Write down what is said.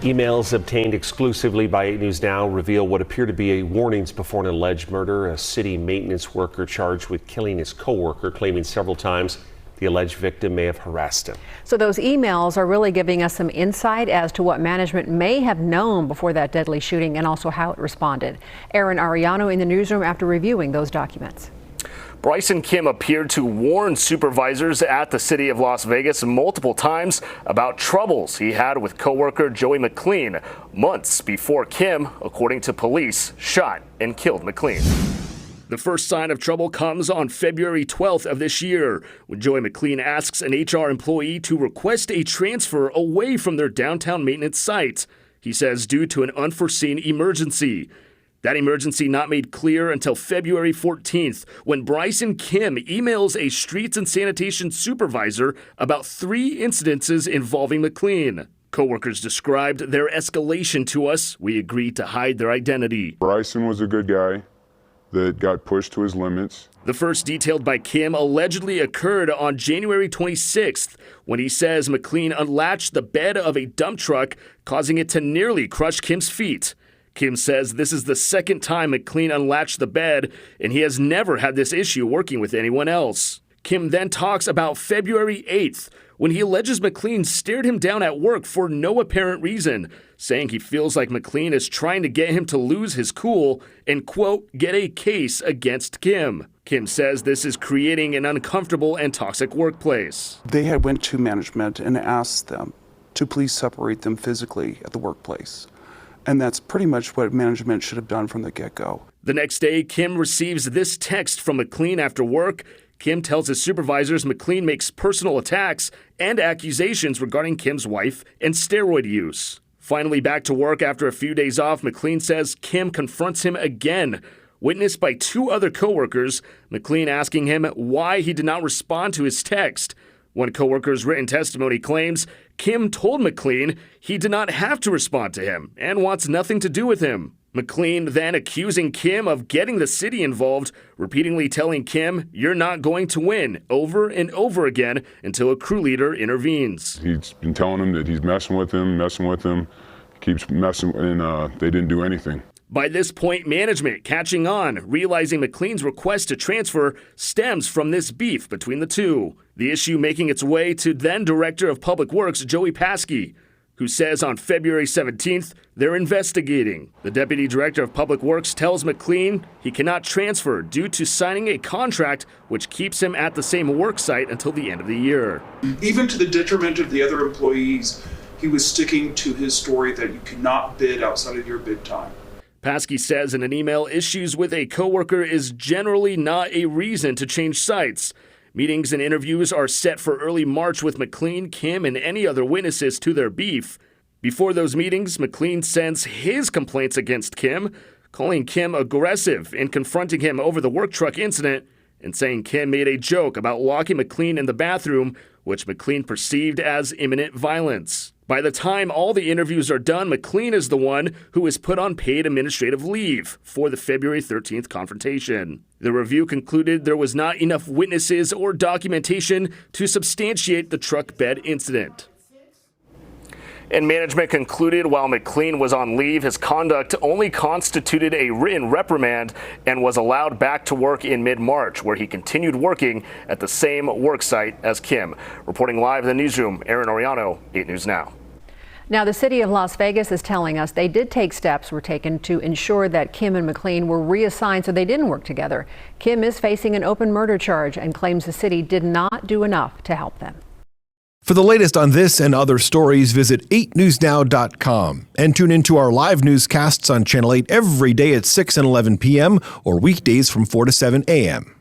Emails obtained exclusively by 8 News Now reveal what appear to be warnings before an alleged murder. A city maintenance worker charged with killing his co-worker, claiming several times the alleged victim may have harassed him. So those emails are really giving us some insight as to what management may have known before that deadly shooting and also how it responded. Aaron Ariano in the newsroom after reviewing those documents. Bryce and Kim appeared to warn supervisors at the city of Las Vegas multiple times about troubles he had with coworker Joey McLean months before Kim, according to police, shot and killed McLean. The first sign of trouble comes on February 12th of this year, when Joey McLean asks an HR employee to request a transfer away from their downtown maintenance site. He says due to an unforeseen emergency. That emergency not made clear until February 14th, when Bryce and Kim emails a streets and sanitation supervisor about 3 incidences involving McLean. Coworkers described their escalation to us. We agreed to hide their identity. Bryson was a good guy that got pushed to his limits. The first, detailed by Kim, allegedly occurred on January 26th, when he says McLean unlatched the bed of a dump truck, causing it to nearly crush Kim's feet. Kim says this is the second time McLean unlatched the bed, and he has never had this issue working with anyone else. Kim then talks about February 8th, when he alleges McLean stared him down at work for no apparent reason, saying he feels like McLean is trying to get him to lose his cool and, quote, get a case against Kim. Kim says this is creating an uncomfortable and toxic workplace. They had went to management and asked them to please separate them physically at the workplace. And that's pretty much what management should have done from the get-go. The next day, Kim receives this text from McLean after work. Kim tells his supervisors McLean makes personal attacks and accusations regarding Kim's wife and steroid use. Finally back to work after a few days off, McLean says Kim confronts him again. Witnessed by 2 other coworkers, McLean asking him why he did not respond to his text. One coworker's written testimony claims Kim told McLean he did not have to respond to him and wants nothing to do with him. McLean then accusing Kim of getting the city involved, repeatedly telling Kim, "You're not going to win," over and over again until a crew leader intervenes. He's been telling him that he's messing with him, keeps messing, and they didn't do anything. By this point, management catching on, realizing McLean's request to transfer stems from this beef between the two. The issue making its way to then Director of Public Works, Joey Paskey, who says on February 17th, they're investigating. The Deputy Director of Public Works tells McLean he cannot transfer due to signing a contract which keeps him at the same work site until the end of the year. Even to the detriment of the other employees, he was sticking to his story that you cannot bid outside of your bid time. Paskey says in an email, issues with a coworker is generally not a reason to change sites. Meetings and interviews are set for early March with McLean, Kim, and any other witnesses to their beef. Before those meetings, McLean sends his complaints against Kim, calling Kim aggressive and confronting him over the work truck incident and saying Kim made a joke about locking McLean in the bathroom, which McLean perceived as imminent violence. By the time all the interviews are done, McLean is the one who is put on paid administrative leave for the February 13th confrontation. The review concluded there was not enough witnesses or documentation to substantiate the truck bed incident. And management concluded while McLean was on leave, his conduct only constituted a written reprimand and was allowed back to work in mid-March, where he continued working at the same work site as Kim. Reporting live in the newsroom, Aaron Ariano, 8 News Now. Now, the city of Las Vegas is telling us they did take steps were taken to ensure that Kim and McLean were reassigned so they didn't work together. Kim is facing an open murder charge and claims the city did not do enough to help them. For the latest on this and other stories, visit 8newsnow.com and tune into our live newscasts on Channel 8 every day at 6 and 11 p.m. or weekdays from 4 to 7 a.m.